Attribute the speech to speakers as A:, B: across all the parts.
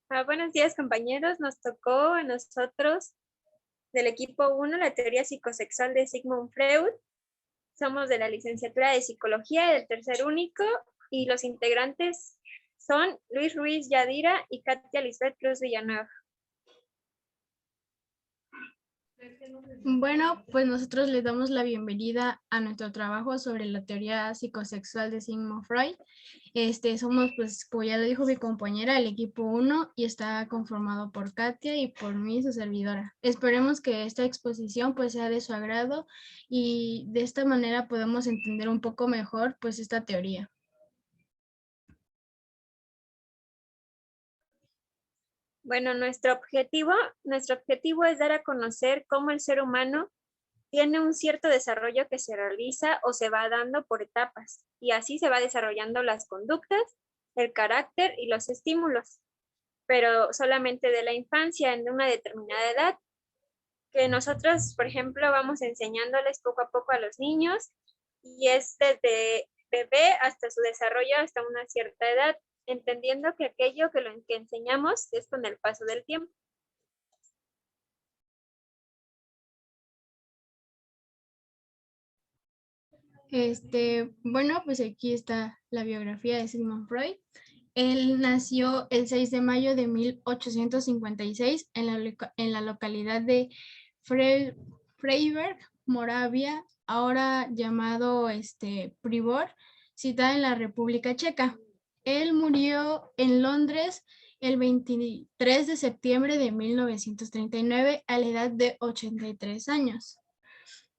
A: Buenos días, compañeros. Nos tocó a nosotros del equipo 1 la teoría psicosexual de Sigmund Freud. Somos de la licenciatura de Psicología del tercer único y los integrantes son Luis Ruiz Yadira y Katia Lisbeth Cruz Villanueva.
B: Bueno, pues nosotros les damos la bienvenida a nuestro trabajo sobre la teoría psicosexual de Sigmund Freud. Somos, pues, como ya lo dijo mi compañera, el equipo 1 y está conformado por Katia y por mí, su servidora. Esperemos que esta exposición pues sea de su agrado y de esta manera podemos entender un poco mejor pues esta teoría.
A: Bueno, nuestro objetivo es dar a conocer cómo el ser humano tiene un cierto desarrollo que se realiza o se va dando por etapas, y así se va desarrollando las conductas, el carácter y los estímulos, pero solamente de la infancia en una determinada edad, que nosotros, por ejemplo, vamos enseñándoles poco a poco a los niños, y es desde bebé hasta su desarrollo hasta una cierta edad, entendiendo que aquello que enseñamos es con el paso del tiempo.
B: Bueno, pues aquí está la biografía de Sigmund Freud. Él nació el 6 de mayo de 1856 en la localidad de Freiberg, Moravia, ahora llamado Pribor, citada en la República Checa. Él murió en Londres el 23 de septiembre de 1939 a la edad de 83 años.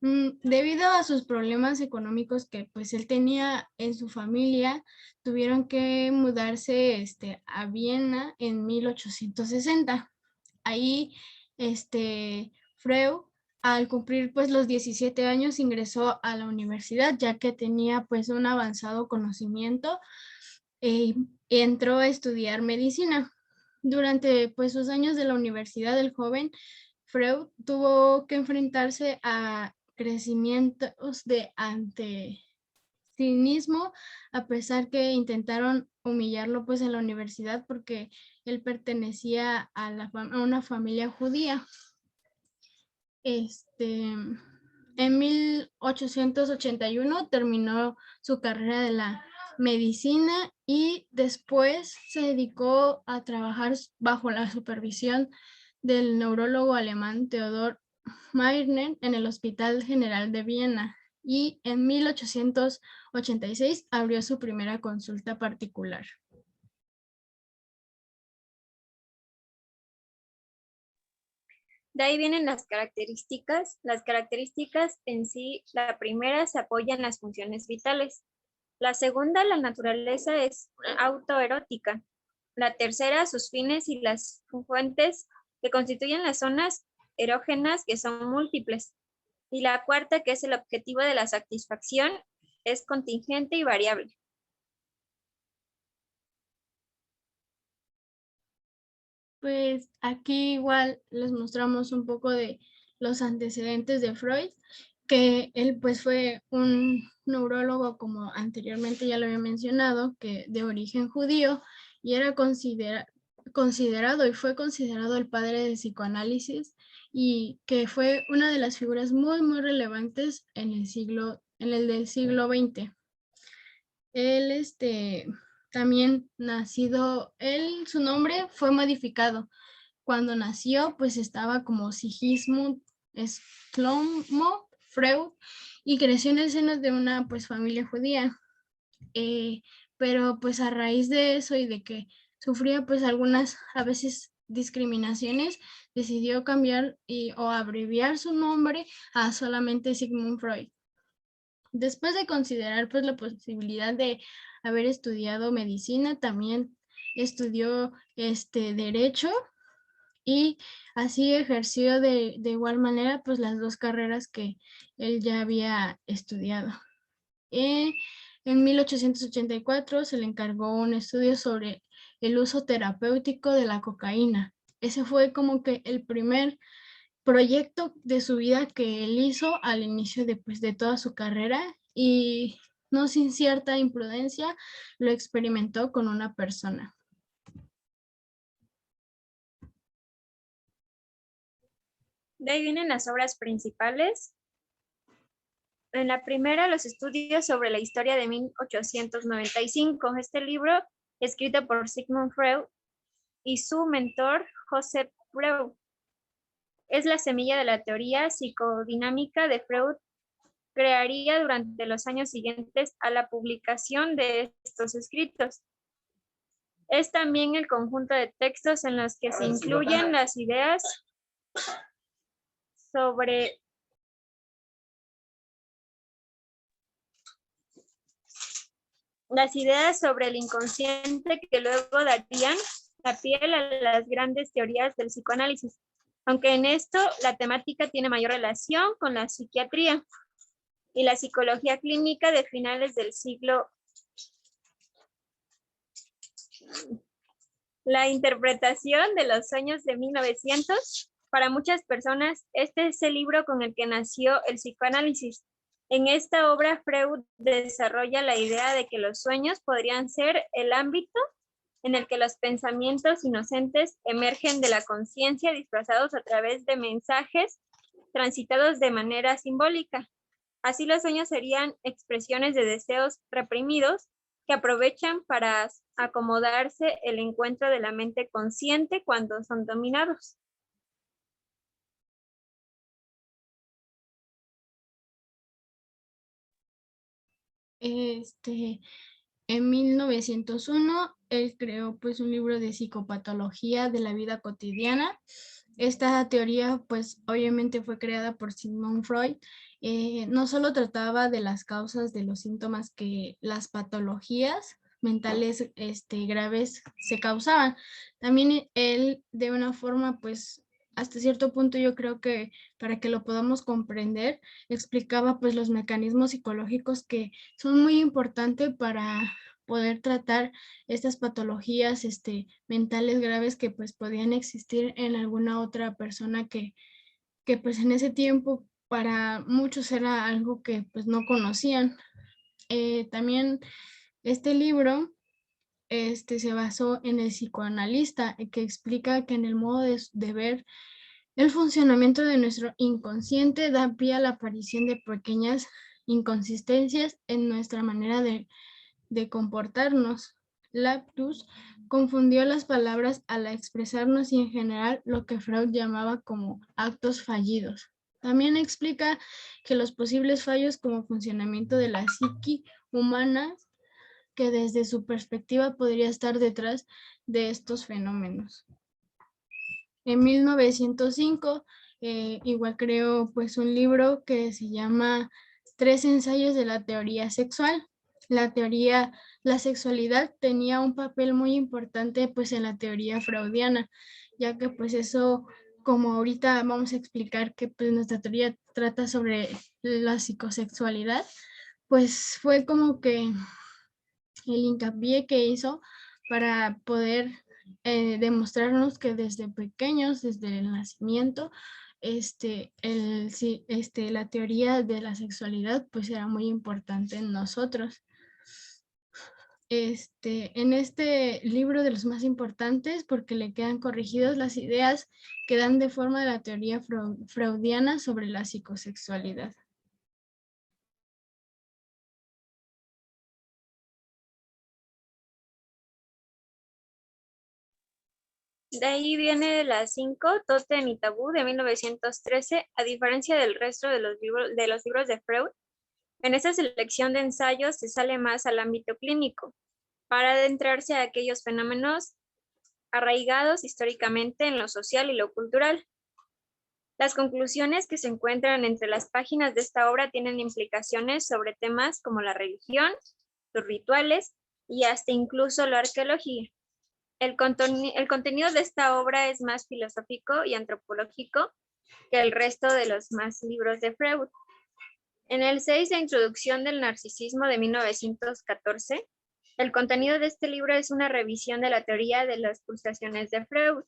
B: Debido a sus problemas económicos que pues él tenía en su familia, tuvieron que mudarse a Viena en 1860. Ahí Freud, al cumplir pues los 17 años, ingresó a la universidad ya que tenía pues un avanzado conocimiento e entró a estudiar medicina. Durante pues sus años de la universidad, el joven Freud tuvo que enfrentarse a crecimientos de anticinismo, a pesar que intentaron humillarlo pues en la universidad porque él pertenecía a una familia judía. En 1881 terminó su carrera de la medicina y después se dedicó a trabajar bajo la supervisión del neurólogo alemán Theodor Meitner en el Hospital General de Viena, y en 1886 abrió su primera consulta particular.
A: De ahí vienen las características. Las características en sí, la primera se apoya en las funciones vitales. La segunda, la naturaleza es autoerótica. La tercera, sus fines y las fuentes que constituyen las zonas erógenas, que son múltiples. Y la cuarta, que es el objetivo de la satisfacción, es contingente y variable.
B: Pues aquí igual les mostramos un poco de los antecedentes de Freud, que él pues fue un neurólogo, como anteriormente ya lo había mencionado, que de origen judío, y era considerado y fue considerado el padre del psicoanálisis, y que fue una de las figuras muy relevantes en el del siglo XX. Él, también nacido, su nombre fue modificado. Cuando nació, pues estaba como Sigismund Shlomo Freud, y creció en el seno de una pues familia judía. Pero pues a raíz de eso y de que sufría pues algunas a veces discriminaciones, decidió cambiar o abreviar su nombre a solamente Sigmund Freud. Después de considerar pues la posibilidad de haber estudiado medicina, también estudió derecho, y así ejerció de igual manera pues las dos carreras que él ya había estudiado. En 1884 se le encargó un estudio sobre el uso terapéutico de la cocaína. Ese fue como que el primer proyecto de su vida que él hizo al inicio de toda su carrera, y no sin cierta imprudencia lo experimentó con una persona.
A: De ahí vienen las obras principales. En la primera, los estudios sobre la historia de 1895. Este libro, escrito por Sigmund Freud y su mentor, Joseph Freud, es la semilla de la teoría psicodinámica de Freud. Crearía durante los años siguientes a la publicación de estos escritos. Es también el conjunto de textos en los que se incluyen las ideas sobre el inconsciente que luego darían la piel a las grandes teorías del psicoanálisis, aunque en esto la temática tiene mayor relación con la psiquiatría y la psicología clínica de finales del siglo. La interpretación de los sueños de 1900, para muchas personas, este es el libro con el que nació el psicoanálisis. En esta obra, Freud desarrolla la idea de que los sueños podrían ser el ámbito en el que los pensamientos inocentes emergen de la conciencia disfrazados a través de mensajes transitados de manera simbólica. Así los sueños serían expresiones de deseos reprimidos que aprovechan para acomodarse el encuentro de la mente consciente cuando son dominados.
B: En 1901, él creó pues un libro de psicopatología de la vida cotidiana. Esta teoría pues obviamente fue creada por Sigmund Freud. No solo trataba de las causas de los síntomas que las patologías mentales graves se causaban. También él de una forma pues hasta cierto punto yo creo que para que lo podamos comprender, explicaba pues los mecanismos psicológicos que son muy importantes para poder tratar estas patologías mentales graves que pues podían existir en alguna otra persona que pues en ese tiempo para muchos era algo que pues no conocían. También este libro se basó en el psicoanalista que explica que en el modo de ver el funcionamiento de nuestro inconsciente da pie a la aparición de pequeñas inconsistencias en nuestra manera de comportarnos. Laptus confundió las palabras al expresarnos y en general lo que Freud llamaba como actos fallidos. También explica que los posibles fallos como funcionamiento de la psique humana, que desde su perspectiva podría estar detrás de estos fenómenos. En 1905, igual creó pues un libro que se llama Tres ensayos de la teoría sexual. La sexualidad tenía un papel muy importante pues en la teoría freudiana, ya que pues eso, como ahorita vamos a explicar que pues nuestra teoría trata sobre la psicosexualidad, pues fue como que el hincapié que hizo para poder demostrarnos que desde pequeños, desde el nacimiento, la teoría de la sexualidad pues era muy importante en nosotros. En este libro de los más importantes porque le quedan corregidas las ideas que dan de forma de la teoría freudiana sobre la psicosexualidad.
A: De ahí viene la 5, Tótem y Tabú, de 1913. A diferencia del resto de los libros de Freud, en esta selección de ensayos se sale más al ámbito clínico, para adentrarse a aquellos fenómenos arraigados históricamente en lo social y lo cultural. Las conclusiones que se encuentran entre las páginas de esta obra tienen implicaciones sobre temas como la religión, los rituales y hasta incluso la arqueología. El contenido de esta obra es más filosófico y antropológico que el resto de los más libros de Freud. En el 6, la introducción del narcisismo de 1914, el contenido de este libro es una revisión de la teoría de las pulsaciones de Freud.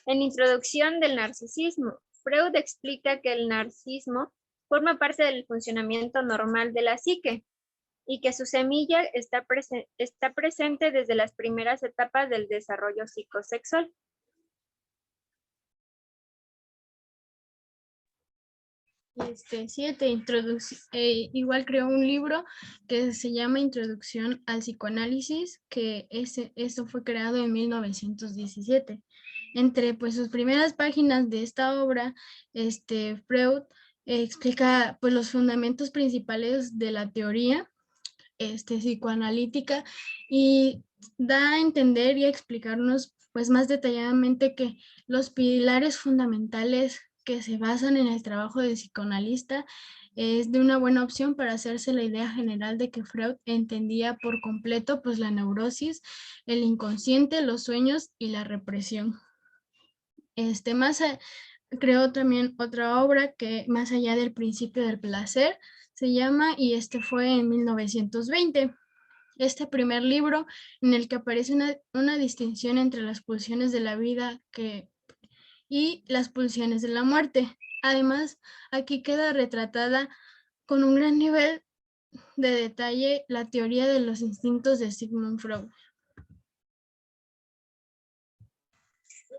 A: En Introducción del narcisismo, Freud explica que el narcisismo forma parte del funcionamiento normal de la psique y que su semilla está presente desde las primeras etapas del desarrollo psicosexual.
B: 7, igual creó un libro que se llama Introducción al Psicoanálisis, que esto fue creado en 1917. Entre pues sus primeras páginas de esta obra, Freud explica pues los fundamentos principales de la teoría psicoanalítica y da a entender y a explicarnos pues más detalladamente que los pilares fundamentales que se basan en el trabajo del psicoanalista es de una buena opción para hacerse la idea general de que Freud entendía por completo pues la neurosis, el inconsciente, los sueños y la represión. Creó también otra obra que más allá del principio del placer se llama, y fue en 1920. Este primer libro en el que aparece una distinción entre las pulsiones de la vida y las pulsiones de la muerte. Además, aquí queda retratada con un gran nivel de detalle la teoría de los instintos de Sigmund Freud.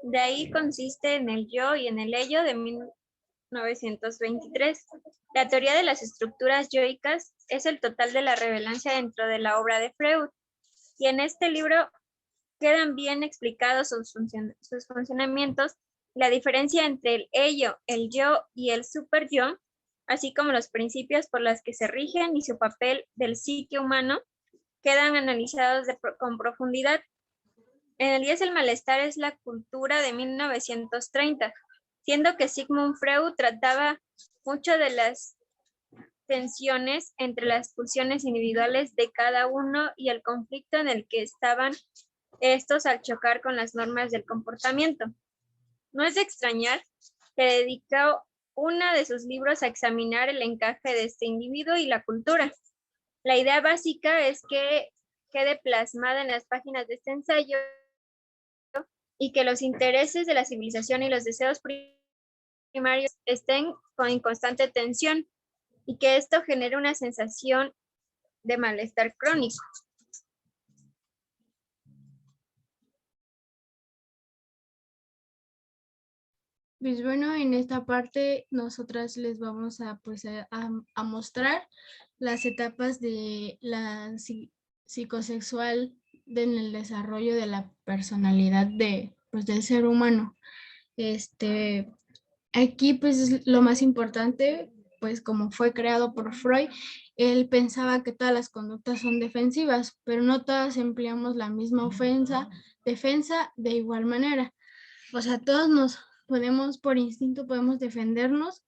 A: De ahí consiste en el yo y en el ello de 1923. La teoría de las estructuras yoicas es el total de la relevancia dentro de la obra de Freud. Y en este libro quedan bien explicados sus funcionamientos, la diferencia entre el ello, el yo y el superyo, así como los principios por los que se rigen y su papel del psique humano, quedan analizados con profundidad. En el 10 el malestar es la cultura de 1930, siendo que Sigmund Freud trataba mucho de las tensiones entre las pulsiones individuales de cada uno y el conflicto en el que estaban estos al chocar con las normas del comportamiento. No es de extrañar que dedicó uno de sus libros a examinar el encaje de este individuo y la cultura. La idea básica es que quede plasmada en las páginas de este ensayo y que los intereses de la civilización y los deseos primarios estén en constante tensión y que esto genere una sensación de malestar crónico.
B: Pues bueno, en esta parte nosotras les vamos a mostrar las etapas de la psicosexual en el desarrollo de la personalidad del ser humano. Aquí pues es lo más importante, pues como fue creado por Freud, él pensaba que todas las conductas son defensivas, pero no todas empleamos la misma defensa de igual manera. O sea, todos por instinto podemos defendernos,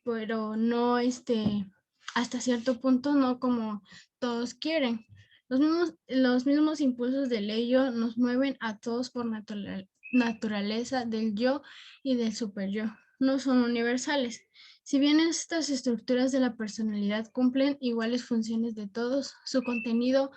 B: pero no hasta cierto punto no como todos quieren. Los mismos impulsos del ello nos mueven a todos por naturaleza del yo y del superyo. No son universales. Si bien estas estructuras de la personalidad cumplen iguales funciones de todos, su contenido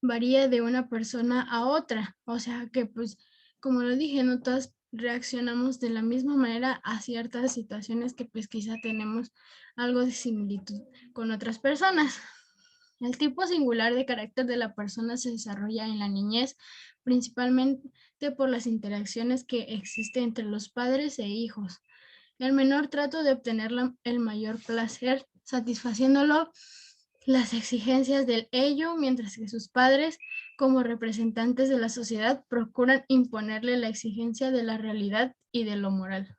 B: varía de una persona a otra. O sea que, pues, como lo dije, no todas reaccionamos de la misma manera a ciertas situaciones que pues quizá tenemos algo de similitud con otras personas. El tipo singular de carácter de la persona se desarrolla en la niñez, principalmente por las interacciones que existen entre los padres e hijos. El menor trata de obtener el mayor placer, satisfaciéndolo las exigencias del ello, mientras que sus padres, como representantes de la sociedad, procuran imponerle la exigencia de la realidad y de lo moral.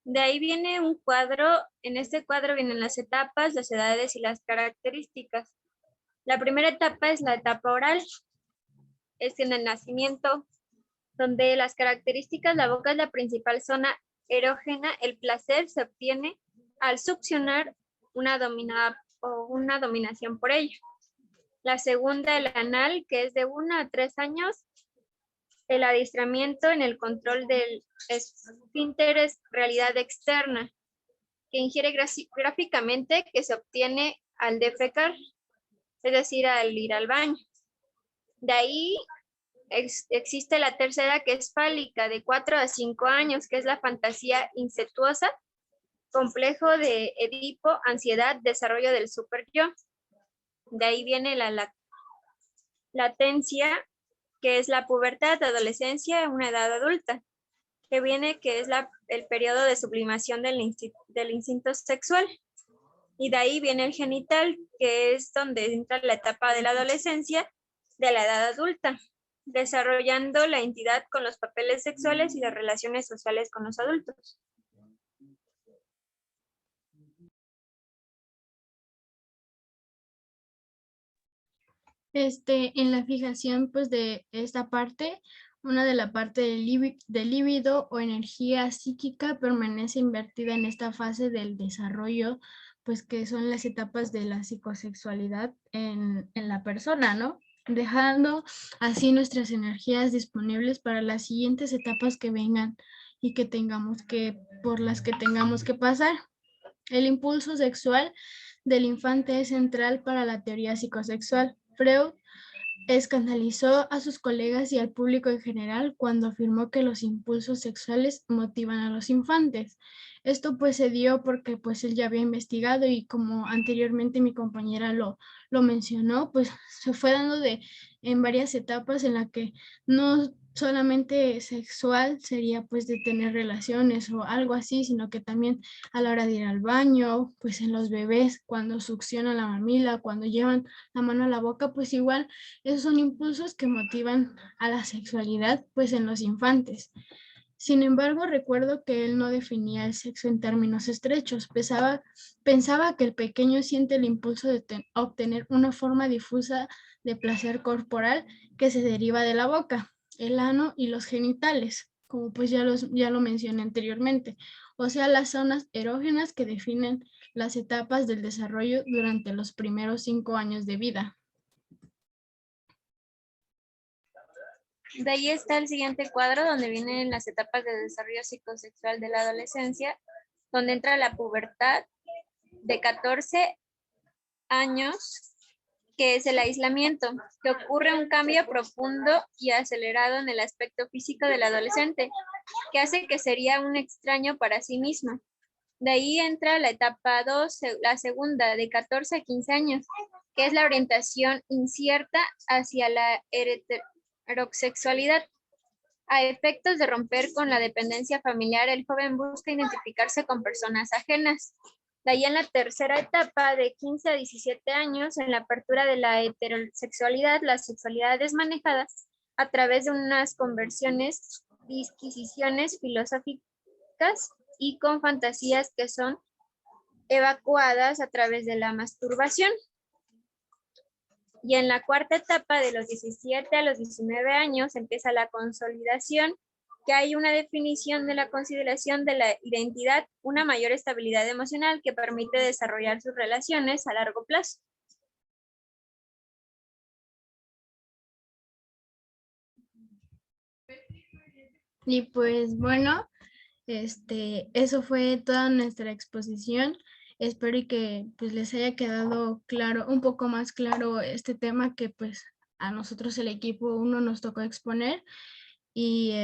A: De ahí viene un cuadro, en este cuadro vienen las etapas, las edades y las características. La primera etapa es la etapa oral, es en el nacimiento, donde las características, la boca es la principal zona erógena, el placer se obtiene al succionar una dominación por ello. La segunda, el anal, que es de 1 a 3 años, el adiestramiento en el control del esfínter es realidad externa, que ingiere gráficamente, que se obtiene al defecar, es decir, al ir al baño. De ahí existe la tercera, que es fálica, de 4 a 5 años, que es la fantasía incestuosa, complejo de Edipo, ansiedad, desarrollo del superyo. De ahí viene la latencia, que es la pubertad, adolescencia, una edad adulta, que es el periodo de sublimación del instinto sexual. Y de ahí viene el genital, que es donde entra la etapa de la adolescencia, de la edad adulta, desarrollando la identidad con los papeles sexuales y las relaciones sociales con los adultos.
B: En la fijación pues de esta parte, una de la parte del líbido o energía psíquica permanece invertida en esta fase del desarrollo, pues que son las etapas de la psicosexualidad en la persona, ¿no? Dejando así nuestras energías disponibles para las siguientes etapas que vengan y por las que tengamos que pasar. El impulso sexual del infante es central para la teoría psicosexual. Freud escandalizó a sus colegas y al público en general cuando afirmó que los impulsos sexuales motivan a los infantes. Esto pues se dio porque pues él ya había investigado y como anteriormente mi compañera lo mencionó, pues se fue dando en varias etapas en la que no solamente sexual sería pues de tener relaciones o algo así, sino que también a la hora de ir al baño, pues en los bebés, cuando succionan la mamila, cuando llevan la mano a la boca, pues igual esos son impulsos que motivan a la sexualidad, pues en los infantes. Sin embargo, recuerdo que él no definía el sexo en términos estrechos. Pensaba que el pequeño siente el impulso de obtener una forma difusa de placer corporal que se deriva de la boca, el ano y los genitales, como pues ya lo mencioné anteriormente, o sea, las zonas erógenas que definen las etapas del desarrollo durante los primeros 5 años de vida.
A: De ahí está el siguiente cuadro donde vienen las etapas de desarrollo psicosexual de la adolescencia, donde entra la pubertad de 14 años, que es el aislamiento, que ocurre un cambio profundo y acelerado en el aspecto físico del adolescente, que hace que sería un extraño para sí mismo. De ahí entra la etapa 2, la segunda, de 14 a 15 años, que es la orientación incierta hacia la heterosexualidad. A efectos de romper con la dependencia familiar, el joven busca identificarse con personas ajenas. De ahí en la tercera etapa, de 15 a 17 años, en la apertura de la heterosexualidad, la sexualidad es manejada a través de unas conversiones, disquisiciones filosóficas y con fantasías que son evacuadas a través de la masturbación. Y en la cuarta etapa, de los 17 a los 19 años, empieza la consolidación, que hay una definición de la consideración de la identidad, una mayor estabilidad emocional que permite desarrollar sus relaciones a largo plazo.
B: Y pues bueno, eso fue toda nuestra exposición. Espero que pues les haya quedado claro, un poco más claro este tema que pues a nosotros el equipo 1 nos tocó exponer y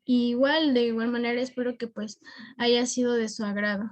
B: igual de igual manera espero que pues haya sido de su agrado.